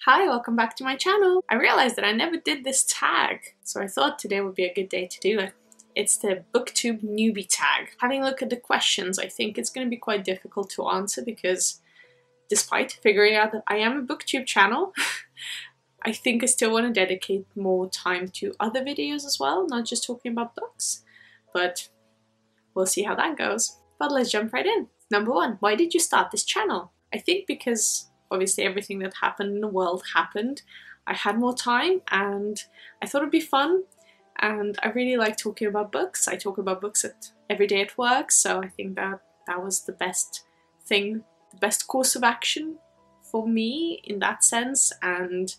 Hi, welcome back to my channel. I realized that I never did this tag, so I thought today would be a good day to do it. It's the BOOKTUBE newbie tag. Having a look at the questions, I think it's going to be quite difficult to answer because despite figuring out that I am a BOOKTUBE channel, I think I still want to dedicate more time to other videos as well, not just talking about books. But we'll see how that goes. But let's jump right in. Number one, why did you start this channel? I think because obviously everything that happened in the world happened. I had more time and I thought it'd be fun, and I really like talking about books. I talk about books every day at work, so I think that was the best thing, the best course of action for me in that sense, and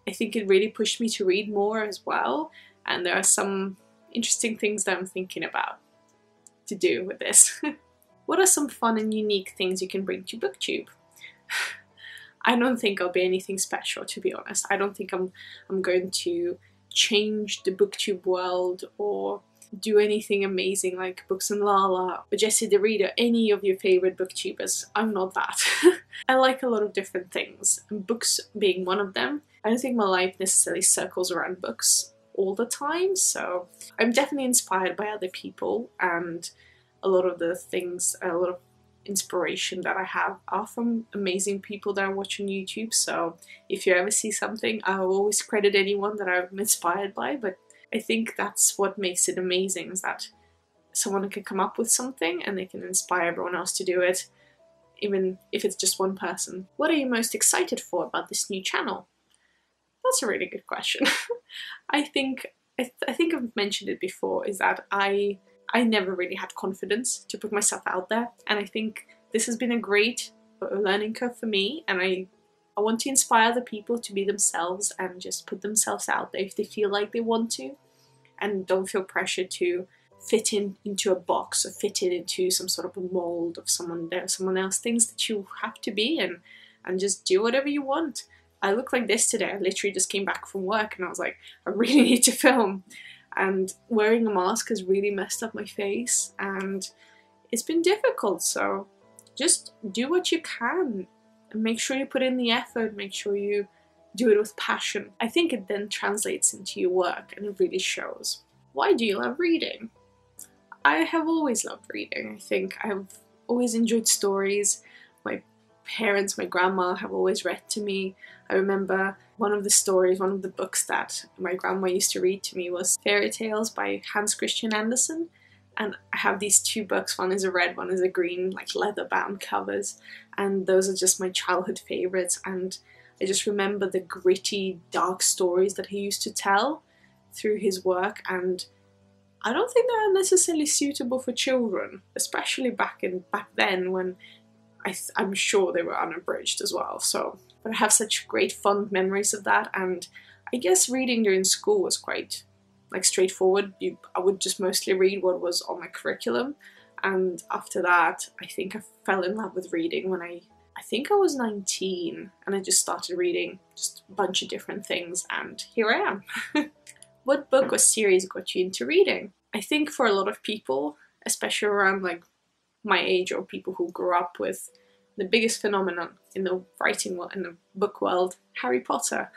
I think it really pushed me to read more as well, and there are some interesting things that I'm thinking about to do with this. What are some fun and unique things you can bring to BOOKTUBE? I don't think I'll be anything special, to be honest. I don't think I'm going to change the BOOKTUBE world or do anything amazing like Books and Lala or Jessie the Reader, any of your favorite booktubers. I'm not that. I like a lot of different things, and books being one of them. I don't think my life necessarily circles around books all the time, so I'm definitely inspired by other people, and a lot of the things, a lot of inspiration that I have are from amazing people that I watch on YouTube. So if you ever see something, I will always credit anyone that I'm inspired by, but I think that's what makes it amazing, is that someone can come up with something and they can inspire everyone else to do it, even if it's just one person. What are you most excited for about this new channel? That's a really good question. I think I've mentioned it before, is that I never really had confidence to put myself out there, and I think this has been a great learning curve for me, and I want to inspire the people to be themselves and just put themselves out there if they feel like they want to, and don't feel pressured to fit into a box or fit into some sort of a mold of someone else thinks that you have to be, and just do whatever you want. I look like this today. I literally just came back from work and I was like, I really need to film. And wearing a mask has really messed up my face and it's been difficult, so just do what you can and make sure you put in the effort, make sure you do it with passion. I think it then translates into your work and it really shows. Why do you love reading? I have always loved reading. I think I've always enjoyed stories. My parents, my grandma have always read to me. I remember one of the books that my grandma used to read to me was Fairy Tales by Hans Christian Andersen, and I have these two books. One is a red, one is a green, like leather-bound covers, and those are just my childhood favourites, and I just remember the gritty, dark stories that he used to tell through his work, and I don't think they are necessarily suitable for children, especially back then when I'm sure they were unabridged as well. So, but I have such great fond memories of that, and I guess reading during school was quite straightforward. I would just mostly read what was on my curriculum, and after that I think I fell in love with reading when I think I was 19, and I just started reading just a bunch of different things, and here I am. What book or series got you into reading? I think for a lot of people, especially around like my age or people who grew up with the biggest phenomenon in the writing world, in the book world, Harry Potter.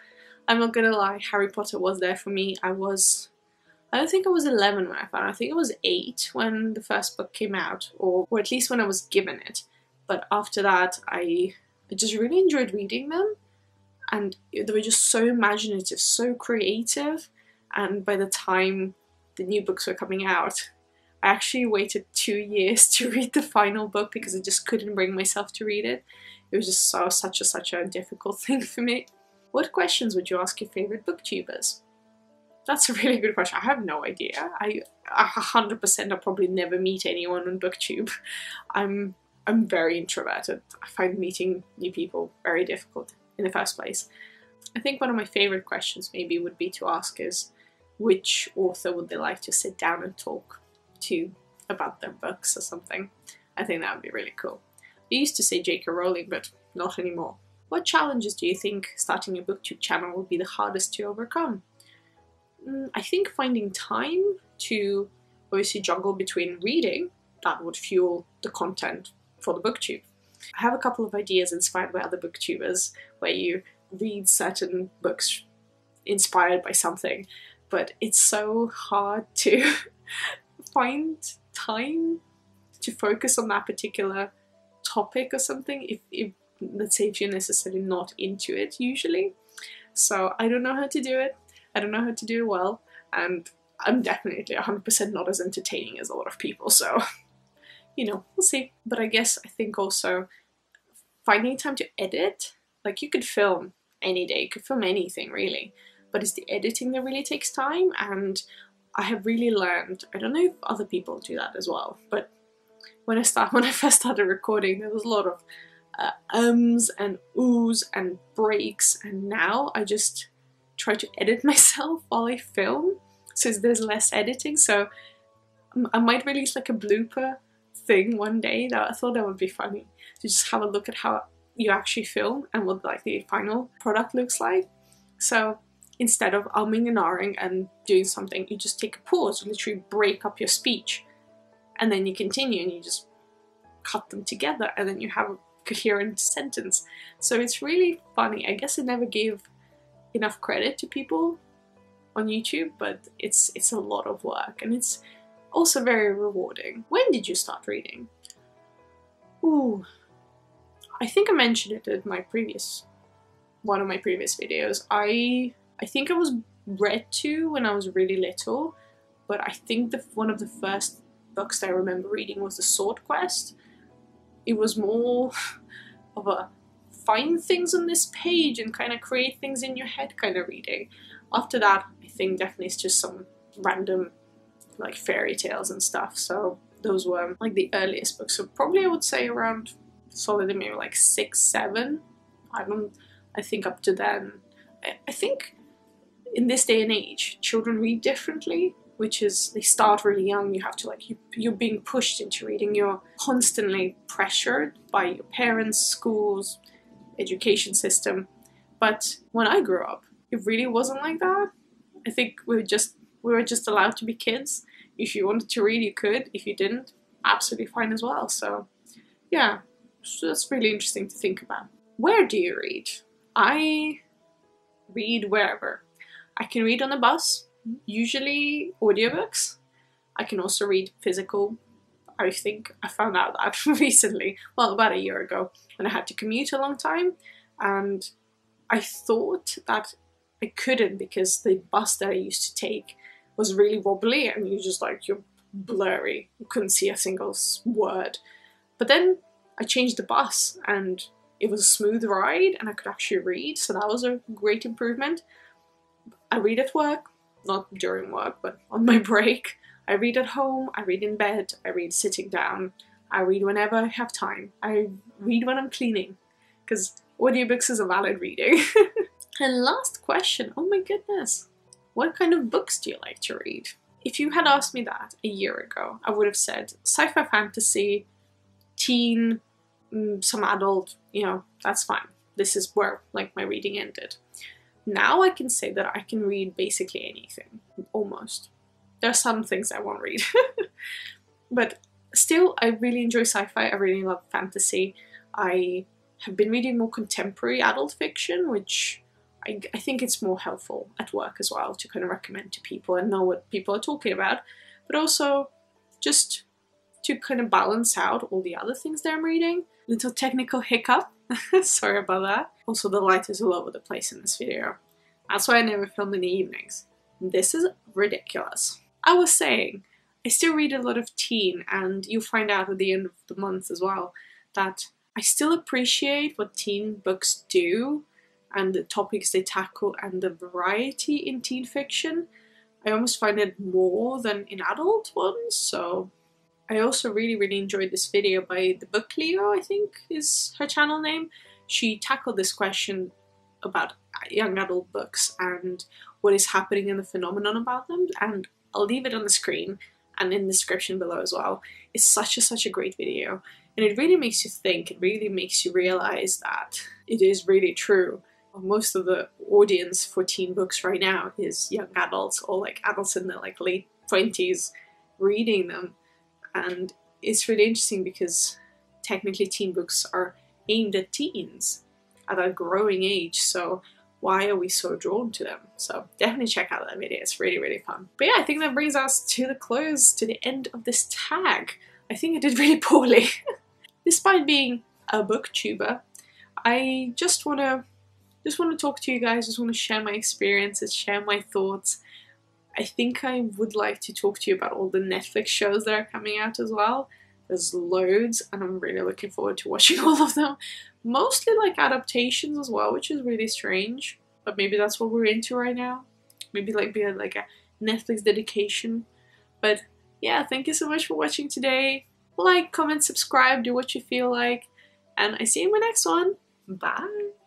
I'm not gonna lie, Harry Potter was there for me. I don't think I was 11 when I found it. I think I was 8 when the first book came out, or at least when I was given it. But after that, I just really enjoyed reading them, and they were just so imaginative, so creative, and by the time the new books were coming out, I actually waited 2 years to read the final book because I just couldn't bring myself to read it. It was just such a difficult thing for me. What questions would you ask your favourite booktubers? That's a really good question. I have no idea. I 100% I'll probably never meet anyone on BOOKTUBE. I'm very introverted. I find meeting new people very difficult in the first place. I think one of my favourite questions maybe would be to ask is, which author would they like to sit down and talk to about their books or something? I think that would be really cool. I used to say J.K. Rowling, but not anymore. What challenges do you think starting a BOOKTUBE channel would be the hardest to overcome? I think finding time to obviously juggle between reading, that would fuel the content for the BOOKTUBE. I have a couple of ideas inspired by other booktubers where you read certain books inspired by something, but it's so hard to find time to focus on that particular topic or something if let's say if you're necessarily not into it usually. So I don't know how to do it. I don't know how to do it well, and I'm definitely 100% not as entertaining as a lot of people, so you know, we'll see. But I think also finding time to edit, like you could film any day, you could film anything really, but it's the editing that really takes time. And I have really learned, I don't know if other people do that as well, but when I first started recording, there was a lot of ums and oohs and breaks, and now I just try to edit myself while I film, so there's less editing. So I might release like a blooper thing one day. That I thought that would be funny, to just have a look at how you actually film and what like the final product looks like. So instead of umming and ahhing and doing something, you just take a pause, literally break up your speech, and then you continue and you just cut them together, and then you have a coherent sentence. So it's really funny. I guess I never gave enough credit to people on YouTube, but it's a lot of work, and it's also very rewarding. When did you start reading? Ooh, I think I mentioned it in one of my previous videos. I think I was read to when I was really little, but I think one of the first books that I remember reading was The Sword Quest. It was more of a find things on this page and kind of create things in your head kind of reading. After that, I think definitely it's just some random like fairy tales and stuff. So those were like the earliest books. So probably I would say around solidly maybe like 6, 7. I think up to then. I think in this day and age, children read differently, which is they start really young. You have to you're being pushed into reading. You're constantly pressured by your parents, schools, education system. But when I grew up, it really wasn't like that. I think we were just allowed to be kids. If you wanted to read, you could. If you didn't, absolutely fine as well. So yeah, so that's really interesting to think about. Where do you read? I read wherever. I can read on the bus, usually audiobooks. I can also read physical. I think I found out that recently, well, about a year ago, when I had to commute a long time, and I thought that I couldn't because the bus that I used to take was really wobbly and you're blurry. You couldn't see a single word. But then I changed the bus and it was a smooth ride and I could actually read, so that was a great improvement. I read at work, not during work, but on my break. I read at home, I read in bed, I read sitting down, I read whenever I have time. I read when I'm cleaning, because audiobooks is a valid reading. And last question, oh my goodness. What kind of books do you like to read? If you had asked me that a year ago, I would have said sci-fi, fantasy, teen, some adult, that's fine. This is where like my reading ended. Now I can say that I can read basically anything, almost. There are some things I won't read. But still, I really enjoy sci-fi, I really love fantasy. I have been reading more contemporary adult fiction, which I think it's more helpful at work as well to kind of recommend to people and know what people are talking about, but also just to kind of balance out all the other things that I'm reading. Little technical hiccup, sorry about that. Also, the light is all over the place in this video. That's why I never film in the evenings. This is ridiculous. I was saying, I still read a lot of teen, and you'll find out at the end of the month as well that I still appreciate what teen books do and the topics they tackle and the variety in teen fiction. I almost find it more than in adult ones. So I also really enjoyed this video by the Book Leo, I think is her channel name. She tackled this question about young adult books and what is happening in the phenomenon about them, and I'll leave it on the screen and in the description below as well. It's such a great video, and it really makes you think. It really makes you realize that it is really true. Most of the audience for teen books right now is young adults, or like adults in their like late 20s reading them. And it's really interesting because technically teen books are aimed at teens. at a growing age, so why are we so drawn to them? So definitely check out that video, it's really, really fun. But yeah, I think that brings us to the close, to the end of this tag. I think I did really poorly. Despite being a booktuber, I just want to talk to you guys, just want to share my experiences, share my thoughts. I think I would like to talk to you about all the Netflix shows that are coming out as well. There's loads, and I'm really looking forward to watching all of them. Mostly like adaptations as well, which is really strange. But maybe that's what we're into right now. Maybe like be like a Netflix dedication. But yeah, thank you so much for watching today. Like, comment, subscribe, do what you feel like. And I see you in my next one. Bye!